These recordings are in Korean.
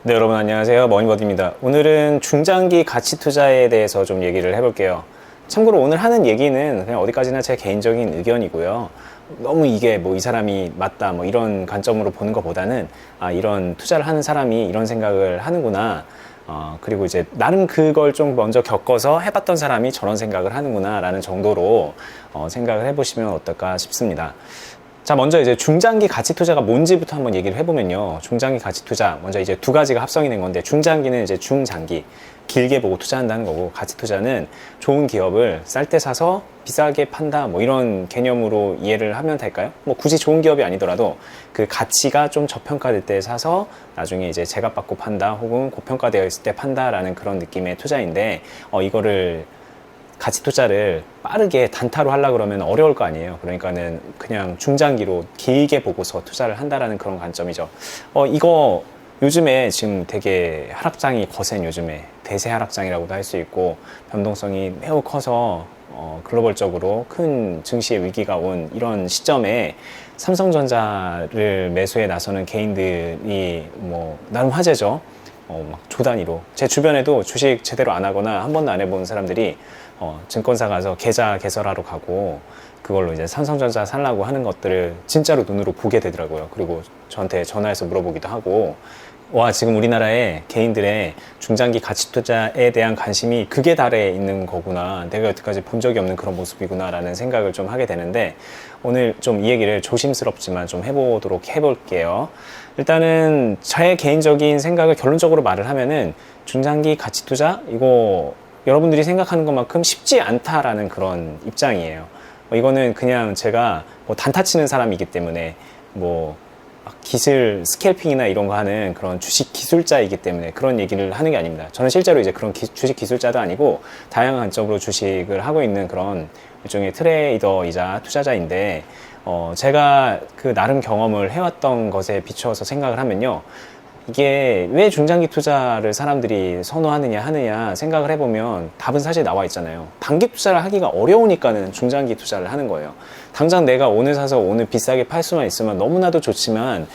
네, 여러분 안녕하세요. 머니버디입니다. 오늘은 중장기 가치 투자에 대해서 좀 얘기를 해볼게요. 참고로 오늘 하는 얘기는 그냥 어디까지나 제 개인적인 의견이고요. 너무 이게 뭐 이 사람이 맞다 뭐 이런 관점으로 보는 것보다는 이런 투자를 하는 사람이 이런 생각을 하는구나. 그리고 이제 나름 그걸 좀 먼저 겪어서 해봤던 사람이 저런 생각을 하는구나 라는 정도로 생각을 해보시면 어떨까 싶습니다. 자, 먼저 이제 중장기 가치 투자가 뭔지부터 한번 얘기를 해보면요. 중장기 가치 투자, 먼저 이제 두 가지가 합성이 된 건데, 중장기는 이제 중장기, 길게 보고 투자한다는 거고, 가치 투자는 좋은 기업을 쌀 때 사서 비싸게 판다, 뭐 이런 개념으로 이해를 하면 될까요? 뭐 굳이 좋은 기업이 아니더라도 그 가치가 좀 저평가될 때 사서 나중에 이제 제값받고 판다, 혹은 고평가되어 있을 때 판다라는 그런 느낌의 투자인데, 이거를 가치 투자를 빠르게 단타로 하려고 그러면 어려울 거 아니에요. 그러니까는 그냥 중장기로 길게 보고서 투자를 한다라는 그런 관점이죠. 이거 요즘에 지금 되게 하락장이 거센 요즘에 대세 하락장이라고도 할 수 있고 변동성이 매우 커서 글로벌적으로 큰 증시의 위기가 온 이런 시점에 삼성전자를 매수해 나서는 개인들이 뭐 나름 화제죠. 막 조 단위로 제 주변에도 주식 제대로 안 하거나 한 번도 안 해본 사람들이 증권사 가서 계좌 개설하러 가고 그걸로 이제 삼성전자 살라고 하는 것들을 진짜로 눈으로 보게 되더라고요. 그리고 저한테 전화해서 물어보기도 하고, 와, 지금 우리나라의 개인들의 중장기 가치 투자에 대한 관심이 극에 달해 있는 거구나. 내가 여태까지 본 적이 없는 그런 모습이구나 라는 생각을 좀 하게 되는데, 오늘 좀 이 얘기를 조심스럽지만 좀 해보도록 해볼게요. 일단은 제 개인적인 생각을 결론적으로 말을 하면은 중장기 가치 투자 이거 여러분들이 생각하는 것만큼 쉽지 않다라는 그런 입장이에요. 이거는 그냥 제가 뭐 단타 치는 사람이기 때문에 뭐 기술 스캘핑이나 이런 거 하는 그런 주식 기술자이기 때문에 그런 얘기를 하는 게 아닙니다. 저는 실제로 이제 그런 주식 기술자도 아니고 다양한 관점으로 주식을 하고 있는 그런 일종의 트레이더이자 투자자인데, 제가 그 나름 경험을 해왔던 것에 비추어서 생각을 하면요. 이게 왜 중장기 투자를 사람들이 선호하느냐 하느냐 생각을 해보면 답은 사실 나와 있잖아요. 단기 투자를 하기가 어려우니까는 중장기 투자를 하는 거예요. 당장 내가 오늘 사서 오늘 비싸게 팔 수만 있으면 너무나도 좋지만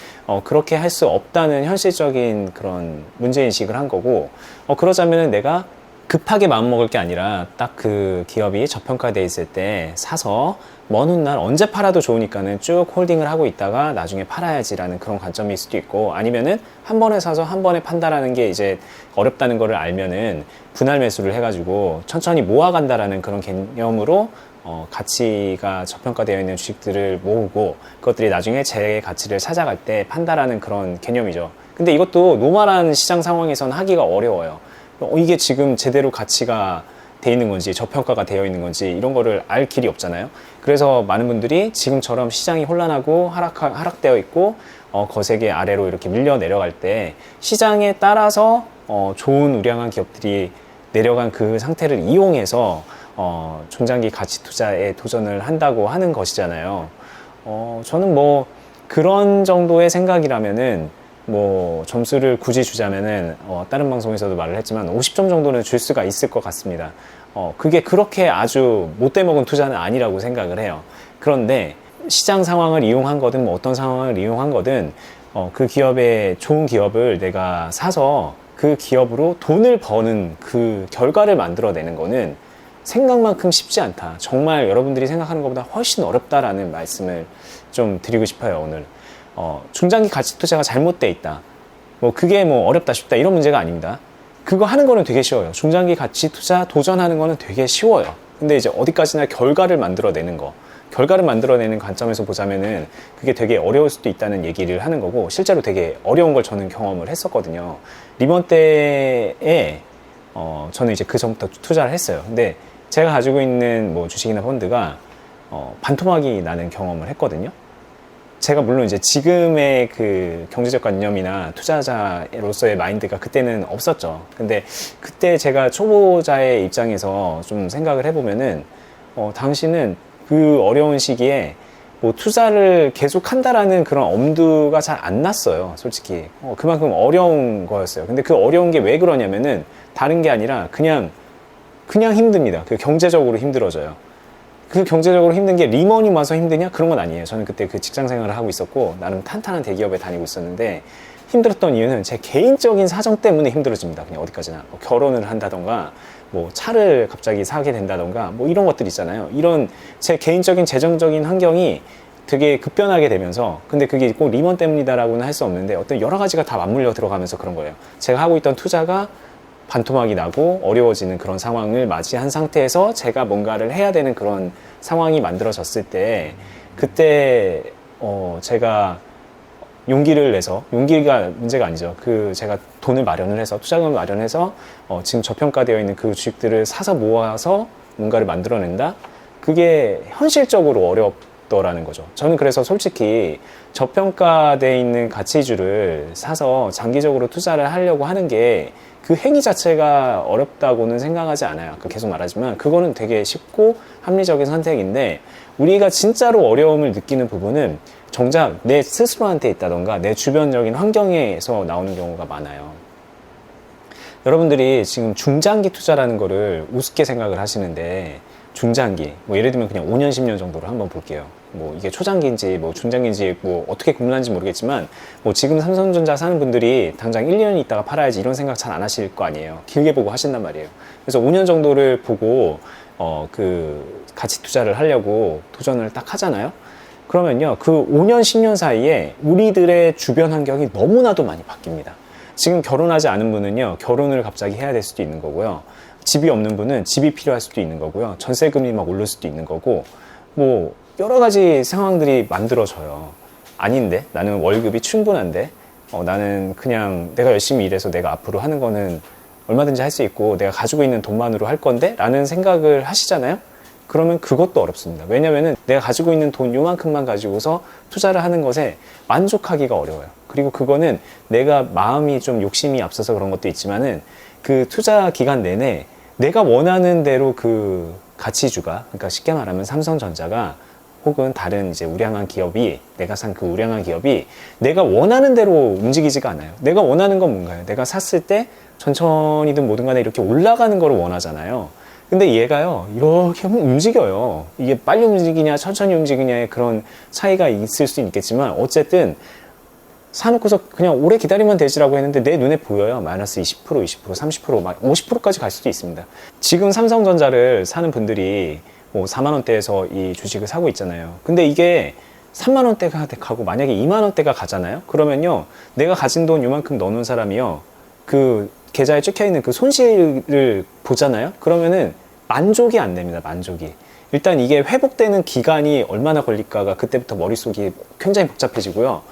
그렇게 할 수 없다는 현실적인 그런 문제인식을 한 거고, 그러자면은 내가 급하게 마음먹을 게 아니라 딱 그 기업이 저평가돼 있을 때 사서 먼 훗날 언제 팔아도 좋으니까는 쭉 홀딩을 하고 있다가 나중에 팔아야지라는 그런 관점일 수도 있고, 아니면은 한 번에 사서 한 번에 판다라는 게 이제 어렵다는 거를 알면은 분할 매수를 해가지고 천천히 모아간다라는 그런 개념으로 가치가 저평가되어 있는 주식들을 모으고 그것들이 나중에 제 가치를 찾아갈 때 판다라는 그런 개념이죠. 근데 이것도 노멀한 시장 상황에서는 하기가 어려워요. 이게 지금 제대로 가치가 돼 있는 건지 저평가가 되어 있는 건지 이런 거를 알 길이 없잖아요. 그래서 많은 분들이 지금처럼 시장이 혼란하고 하락되어 있고 거세게 아래로 이렇게 밀려 내려갈 때 시장에 따라서 좋은 우량한 기업들이 내려간 그 상태를 이용해서 중장기 가치 투자에 도전을 한다고 하는 것이잖아요. 저는 뭐 그런 정도의 생각이라면은 뭐 점수를 굳이 주자면은 다른 방송에서도 말을 했지만 50점 정도는 줄 수가 있을 것 같습니다. 그게 그렇게 아주 못돼 먹은 투자는 아니라고 생각을 해요. 그런데 시장 상황을 이용한 거든 뭐 어떤 상황을 이용한 거든 그 기업의 좋은 기업을 내가 사서 그 기업으로 돈을 버는 그 결과를 만들어내는 거는 생각만큼 쉽지 않다. 정말 여러분들이 생각하는 것보다 훨씬 어렵다라는 말씀을 좀 드리고 싶어요, 오늘. 중장기 가치 투자가 잘못돼 있다. 뭐 그게 뭐 어렵다 쉽다 이런 문제가 아닙니다. 그거 하는 거는 되게 쉬워요. 중장기 가치 투자 도전하는 거는 되게 쉬워요. 근데 이제 어디까지나 결과를 만들어내는 거, 결과를 만들어내는 관점에서 보자면은 그게 되게 어려울 수도 있다는 얘기를 하는 거고, 실제로 되게 어려운 걸 저는 경험을 했었거든요. 리먼 때에 저는 이제 그 전부터 투자를 했어요. 근데 제가 가지고 있는 뭐 주식이나 펀드가 반토막이 나는 경험을 했거든요. 제가 물론 이제 지금의 그 경제적 관념이나 투자자로서의 마인드가 그때는 없었죠. 근데 그때 제가 초보자의 입장에서 좀 생각을 해보면은 당시는 그 어려운 시기에 뭐 투자를 계속 한다라는 그런 엄두가 잘 안 났어요, 솔직히. 그만큼 어려운 거였어요. 근데 그 어려운 게 왜 그러냐면은 다른 게 아니라 그냥 힘듭니다. 그 경제적으로 힘들어져요. 그 경제적으로 힘든 게 리먼이 와서 힘드냐? 그런 건 아니에요. 저는 그때 그 직장 생활을 하고 있었고 나름 탄탄한 대기업에 다니고 있었는데 힘들었던 이유는 제 개인적인 사정 때문에 힘들어집니다. 그냥 어디까지나. 뭐 결혼을 한다던가, 뭐 차를 갑자기 사게 된다던가, 뭐 이런 것들 있잖아요. 이런 제 개인적인 재정적인 환경이 되게 급변하게 되면서, 근데 그게 꼭 리먼 때문이다라고는 할 수 없는데 어떤 여러 가지가 다 맞물려 들어가면서 그런 거예요. 제가 하고 있던 투자가 반토막이 나고 어려워지는 그런 상황을 맞이한 상태에서 제가 뭔가를 해야 되는 그런 상황이 만들어졌을 때, 그때 제가 용기를 내서, 용기가 문제가 아니죠. 제가 돈을 마련을 해서, 투자금을 마련해서 지금 저평가되어 있는 그 주식들을 사서 모아서 뭔가를 만들어낸다? 그게 현실적으로 어렵더라는 거죠. 저는 그래서 솔직히 저평가되어 있는 가치주를 사서 장기적으로 투자를 하려고 하는 게 그 행위 자체가 어렵다고는 생각하지 않아요. 아까 계속 말하지만 그거는 되게 쉽고 합리적인 선택인데, 우리가 진짜로 어려움을 느끼는 부분은 정작 내 스스로한테 있다던가 내 주변적인 환경에서 나오는 경우가 많아요. 여러분들이 지금 중장기 투자라는 거를 우습게 생각을 하시는데, 중장기, 뭐 예를 들면 그냥 5년, 10년 정도로 한번 볼게요. 뭐 이게 초장기인지 뭐 중장기인지 뭐 어떻게 구분하는지 모르겠지만, 뭐 지금 삼성전자 사는 분들이 당장 1년 있다가 팔아야지 이런 생각 잘 안 하실 거 아니에요. 길게 보고 하신단 말이에요. 그래서 5년 정도를 보고 가치 투자를 하려고 도전을 딱 하잖아요. 그러면요, 그 5년, 10년 사이에 우리들의 주변 환경이 너무나도 많이 바뀝니다. 지금 결혼하지 않은 분은요, 결혼을 갑자기 해야 될 수도 있는 거고요. 집이 없는 분은 집이 필요할 수도 있는 거고요. 전세금이 막 오를 수도 있는 거고, 뭐 여러 가지 상황들이 만들어져요. 아닌데, 나는 월급이 충분한데, 나는 그냥 내가 열심히 일해서 내가 앞으로 하는 거는 얼마든지 할 수 있고 내가 가지고 있는 돈만으로 할 건데? 라는 생각을 하시잖아요? 그러면 그것도 어렵습니다. 왜냐면은 내가 가지고 있는 돈 요만큼만 가지고서 투자를 하는 것에 만족하기가 어려워요. 그리고 그거는 내가 마음이 좀 욕심이 앞서서 그런 것도 있지만은 그 투자 기간 내내 내가 원하는 대로 그 가치주가, 그러니까 쉽게 말하면 삼성전자가 혹은 다른 이제 우량한 기업이, 내가 산 그 우량한 기업이 내가 원하는 대로 움직이지가 않아요. 내가 원하는 건 뭔가요? 내가 샀을 때 천천히든 뭐든 간에 이렇게 올라가는 걸 원하잖아요. 근데 얘가요, 이렇게 움직여요. 이게 빨리 움직이냐 천천히 움직이냐의 그런 차이가 있을 수 있겠지만, 어쨌든 사놓고서 그냥 오래 기다리면 되지라고 했는데 내 눈에 보여요. 마이너스 20%, 20%, 30%, 막 50%까지 갈 수도 있습니다. 지금 삼성전자를 사는 분들이 뭐 4만 원대에서 이 주식을 사고 있잖아요. 근데 이게 3만 원대가 가고 만약에 2만 원대가 가잖아요. 그러면요, 내가 가진 돈 요만큼 넣어놓은 사람이요, 그 계좌에 찍혀있는 그 손실을 보잖아요. 그러면은 만족이 안 됩니다. 만족이. 일단 이게 회복되는 기간이 얼마나 걸릴까가 그때부터 머릿속이 굉장히 복잡해지고요.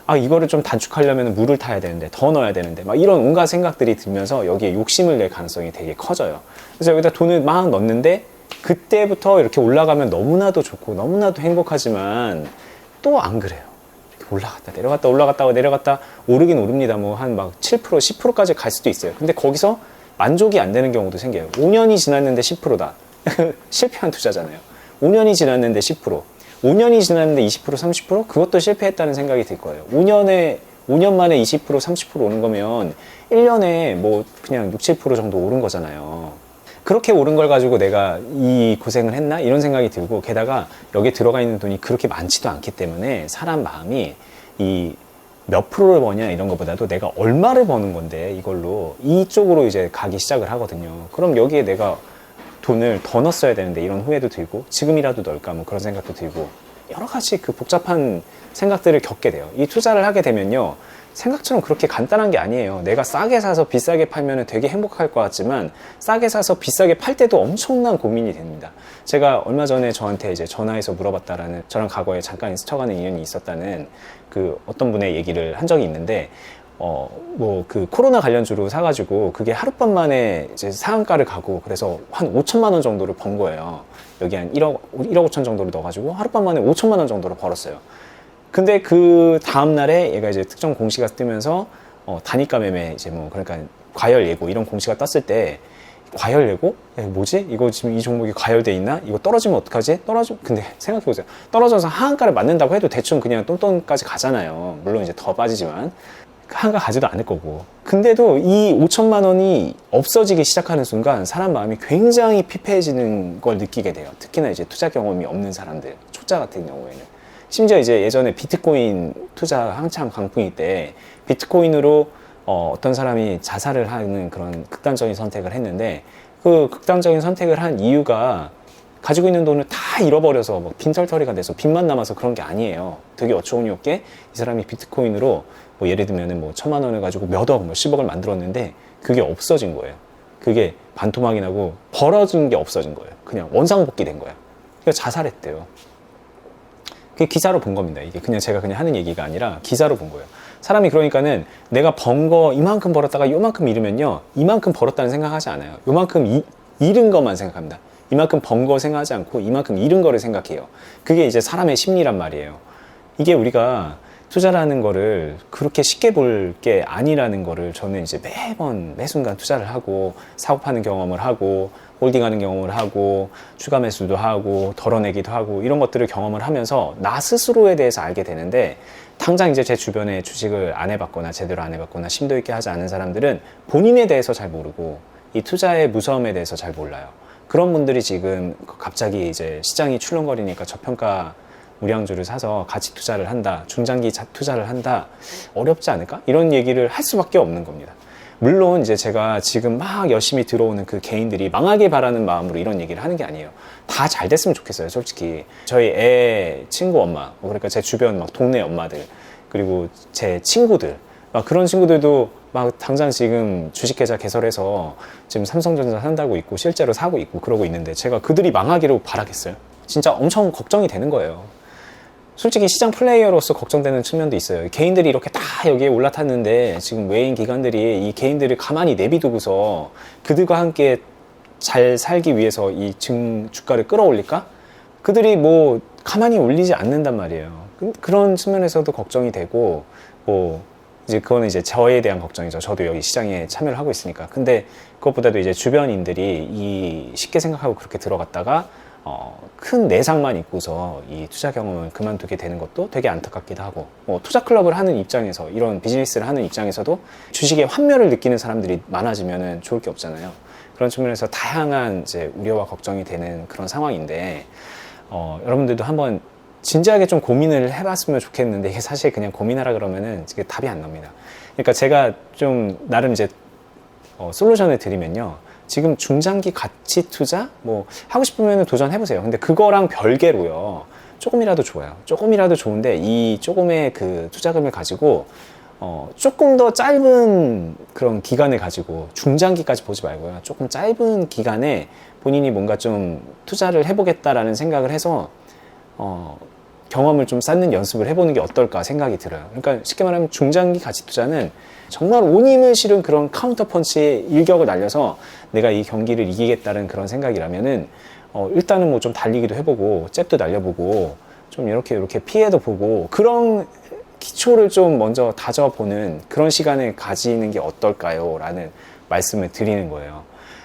아, 이거를 좀 단축하려면 물을 타야 되는데, 더 넣어야 되는데, 막 이런 온갖 생각들이 들면서 여기에 욕심을 낼 가능성이 되게 커져요. 그래서 여기다 돈을 막 넣는데 그때부터 이렇게 올라가면 너무나도 좋고 너무나도 행복하지만 또 안 그래요. 이렇게 올라갔다 내려갔다 올라갔다가 내려갔다, 오르긴 오릅니다. 뭐 한 막 7%, 10%까지 갈 수도 있어요. 근데 거기서 만족이 안 되는 경우도 생겨요. 5년이 지났는데 10%다. 실패한 투자잖아요. 5년이 지났는데 10%. 5년이 지났는데 20%, 30%? 그것도 실패했다는 생각이 들 거예요. 5년 만에 20%, 30% 오는 거면 1년에 뭐 그냥 6, 7% 정도 오른 거잖아요. 그렇게 오른 걸 가지고 내가 이 고생을 했나? 이런 생각이 들고, 게다가 여기에 들어가 있는 돈이 그렇게 많지도 않기 때문에 사람 마음이 이 몇 프로를 버냐 이런 것보다도 내가 얼마를 버는 건데 이걸로 이쪽으로 이제 가기 시작을 하거든요. 그럼 여기에 내가 돈을 더 넣었어야 되는데 이런 후회도 들고, 지금이라도 넣을까 뭐 그런 생각도 들고, 여러 가지 그 복잡한 생각들을 겪게 돼요. 이 투자를 하게 되면요, 생각처럼 그렇게 간단한 게 아니에요. 내가 싸게 사서 비싸게 팔면 되게 행복할 것 같지만 싸게 사서 비싸게 팔 때도 엄청난 고민이 됩니다. 제가 얼마 전에 저한테 이제 전화해서 물어봤다라는, 저랑 과거에 잠깐 스쳐가는 인연이 있었다는 그 어떤 분의 얘기를 한 적이 있는데, 뭐 그 코로나 관련주로 사가지고 그게 하룻밤 만에 이제 상한가를 가고, 그래서 한 5천만 원 정도를 번 거예요. 여기 한 1억 5천 정도를 넣어가지고 하룻밤 만에 5천만 원 정도를 벌었어요. 근데 그 다음날에 얘가 이제 특정 공시가 뜨면서 단위가 매매, 이제 뭐 그러니까 과열 예고 이런 공시가 떴을 때, 과열 예고? 야, 뭐지? 이거 지금 이 종목이 과열돼 있나? 이거 떨어지면 어떡하지? 근데 생각해보세요. 떨어져서 하한가를 맞는다고 해도 대충 그냥 똔똔까지 가잖아요. 물론 이제 더 빠지지만 하한가 가지도 않을 거고. 근데도 이 5천만 원이 없어지기 시작하는 순간 사람 마음이 굉장히 피폐해지는 걸 느끼게 돼요. 특히나 이제 투자 경험이 없는 사람들, 초짜 같은 경우에는. 심지어 이제 예전에 비트코인 투자 한창 강풍일 때 비트코인으로 어떤 사람이 자살을 하는 그런 극단적인 선택을 했는데 그 극단적인 선택을 한 이유가 가지고 있는 돈을 다 잃어버려서 뭐 빈털터리가 돼서 빚만 남아서 그런 게 아니에요. 되게 어처구니 없게 이 사람이 비트코인으로 뭐 예를 들면은 뭐 1,000만 원을 가지고 몇 억, 뭐 10억을 만들었는데 그게 없어진 거예요. 그게 반토막이 나고 벌어진 게 없어진 거예요. 그냥 원상복귀 된 거예요. 그러니까 자살했대요. 그게 기사로 본 겁니다. 이게 그냥 제가 그냥 하는 얘기가 아니라 기사로 본 거예요. 사람이 그러니까는 내가 번 거 이만큼 벌었다가 요만큼 잃으면요, 이만큼 벌었다는 생각하지 않아요. 요만큼 잃은 것만 생각합니다. 이만큼 번 거 생각하지 않고 이만큼 잃은 거를 생각해요. 그게 이제 사람의 심리란 말이에요. 이게 우리가 투자라는 거를 그렇게 쉽게 볼 게 아니라는 거를 저는 이제 매번 매순간 투자를 하고 사고 파는 경험을 하고 홀딩하는 경험을 하고 추가 매수도 하고 덜어내기도 하고 이런 것들을 경험을 하면서 나 스스로에 대해서 알게 되는데, 당장 이제 제 주변에 주식을 안 해봤거나 제대로 안 해봤거나 심도 있게 하지 않은 사람들은 본인에 대해서 잘 모르고 이 투자의 무서움에 대해서 잘 몰라요. 그런 분들이 지금 갑자기 이제 시장이 출렁거리니까 저평가 우량주를 사서 가치 투자를 한다, 중장기 투자를 한다, 어렵지 않을까? 이런 얘기를 할 수밖에 없는 겁니다. 물론 이제 제가 지금 막 열심히 들어오는 그 개인들이 망하길 바라는 마음으로 이런 얘기를 하는 게 아니에요. 다 잘 됐으면 좋겠어요, 솔직히. 저희 애 친구 엄마, 그러니까 제 주변 막 동네 엄마들, 그리고 제 친구들, 막 그런 친구들도 막 당장 지금 주식계좌 개설해서 지금 삼성전자 산다고 있고 실제로 사고 있고 그러고 있는데 제가 그들이 망하기로 바라겠어요? 진짜 엄청 걱정이 되는 거예요. 솔직히 시장 플레이어로서 걱정되는 측면도 있어요. 개인들이 이렇게 다 여기에 올라탔는데 지금 외인 기관들이 이 개인들을 가만히 내비두고서 그들과 함께 잘 살기 위해서 이 주가를 끌어올릴까? 그들이 뭐 가만히 올리지 않는단 말이에요. 그런 측면에서도 걱정이 되고, 뭐 이제 그거는 이제 저에 대한 걱정이죠. 저도 여기 시장에 참여를 하고 있으니까. 근데 그것보다도 이제 주변인들이 이 쉽게 생각하고 그렇게 들어갔다가 큰 내상만 입고서 이 투자 경험을 그만두게 되는 것도 되게 안타깝기도 하고, 뭐 투자 클럽을 하는 입장에서, 이런 비즈니스를 하는 입장에서도 주식의 환멸을 느끼는 사람들이 많아지면 좋을 게 없잖아요. 그런 측면에서 다양한 이제 우려와 걱정이 되는 그런 상황인데, 여러분들도 한번 진지하게 좀 고민을 해봤으면 좋겠는데, 이게 사실 그냥 고민하라 그러면은 이게 답이 안 나옵니다. 그러니까 제가 좀 나름 이제 솔루션을 드리면요, 지금 중장기 가치 투자 뭐 하고 싶으면 도전해보세요. 근데 그거랑 별개로요, 조금이라도 좋아요. 조금이라도 좋은데 이 조금의 그 투자금을 가지고 조금 더 짧은 그런 기간을 가지고, 중장기까지 보지 말고요, 조금 짧은 기간에 본인이 뭔가 좀 투자를 해보겠다라는 생각을 해서 경험을 좀 쌓는 연습을 해보는 게 어떨까 생각이 들어요. 그러니까 쉽게 말하면 중장기 가치 투자는 정말 온 힘을 실은 그런 카운터 펀치의 일격을 날려서 내가 이 경기를 이기겠다는 그런 생각이라면은 일단은 뭐 좀 달리기도 해보고 잽도 날려보고 좀 이렇게 피해도 보고, 그런 기초를 좀 먼저 다져보는 그런 시간을 가지는 게 어떨까요? 라는 말씀을 드리는 거예요.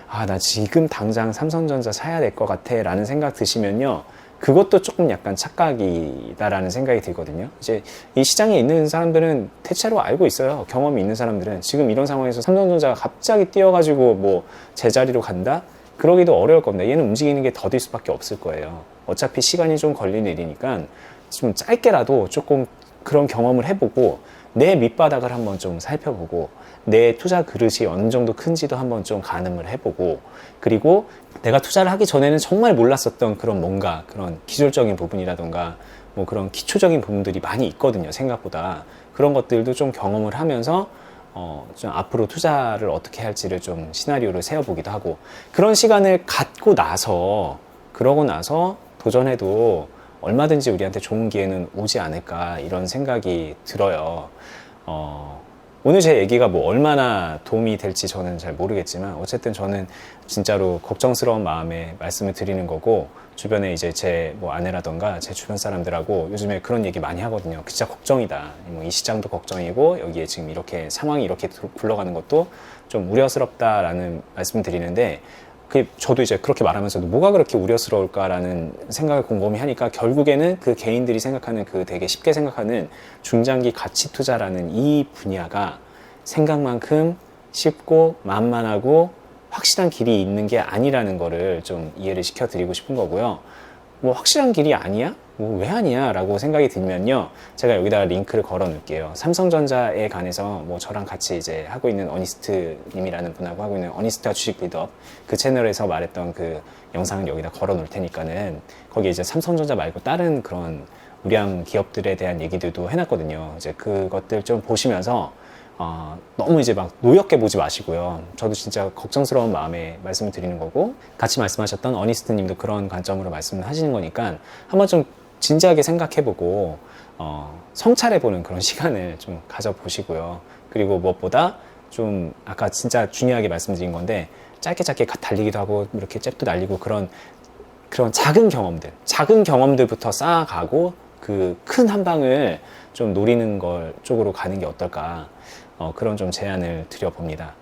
아, 나 지금 당장 삼성전자 사야 될 것 같아 라는 생각 드시면요, 그것도 조금 약간 착각이다라는 생각이 들거든요. 이제 이 시장에 있는 사람들은 대체로 알고 있어요. 경험이 있는 사람들은 지금 이런 상황에서 삼성전자가 갑자기 뛰어가지고 뭐 제자리로 간다? 그러기도 어려울 겁니다. 얘는 움직이는 게 더딜 수밖에 없을 거예요. 어차피 시간이 좀 걸리는 일이니까 좀 짧게라도 조금 그런 경험을 해보고 내 밑바닥을 한번 좀 살펴보고 내 투자 그릇이 어느 정도 큰지도 한번 좀 가늠을 해보고, 그리고 내가 투자를 하기 전에는 정말 몰랐었던 그런 뭔가 그런 기술적인 부분이라던가 뭐 그런 기초적인 부분들이 많이 있거든요, 생각보다. 그런 것들도 좀 경험을 하면서 좀 앞으로 투자를 어떻게 할지를 좀 시나리오를 세워보기도 하고, 그런 시간을 갖고 나서, 그러고 나서 도전해도 얼마든지 우리한테 좋은 기회는 오지 않을까, 이런 생각이 들어요. 오늘 제 얘기가 뭐 얼마나 도움이 될지 저는 잘 모르겠지만, 어쨌든 저는 진짜로 걱정스러운 마음에 말씀을 드리는 거고, 주변에 이제 제 뭐 아내라던가 제 주변 사람들하고 요즘에 그런 얘기 많이 하거든요. 진짜 걱정이다. 뭐 이 시장도 걱정이고 여기에 지금 이렇게 상황이 이렇게 굴러가는 것도 좀 우려스럽다라는 말씀 드리는데, 저도 이제 그렇게 말하면서도 뭐가 그렇게 우려스러울까라는 생각을 곰곰이 하니까, 결국에는 그 개인들이 생각하는 그 되게 쉽게 생각하는 중장기 가치 투자라는 이 분야가 생각만큼 쉽고 만만하고 확실한 길이 있는 게 아니라는 거를 좀 이해를 시켜드리고 싶은 거고요. 뭐 확실한 길이 아니야? 뭐 왜 아니야? 라고 생각이 들면요, 제가 여기다가 링크를 걸어 놓을게요. 삼성전자에 관해서 뭐 저랑 같이 이제 하고 있는 어니스트 님이라는 분하고 하고 있는 어니스트와 주식 빌드업, 그 채널에서 말했던 그 영상을 여기다 걸어 놓을 테니까는, 거기에 이제 삼성전자 말고 다른 그런 우량 기업들에 대한 얘기들도 해놨거든요. 이제 그것들 좀 보시면서 너무 이제 막 노엽게 보지 마시고요. 저도 진짜 걱정스러운 마음에 말씀을 드리는 거고, 같이 말씀하셨던 어니스트 님도 그런 관점으로 말씀을 하시는 거니까 한번 좀 진지하게 생각해보고 성찰해보는 그런 시간을 좀 가져보시고요. 그리고 무엇보다 좀 아까 진짜 중요하게 말씀드린 건데, 짧게 달리기도 하고 이렇게 잽도 날리고 그런 작은 경험들부터 쌓아가고 그 큰 한 방을 좀 노리는 걸 쪽으로 가는 게 어떨까, 그런 좀 제안을 드려봅니다.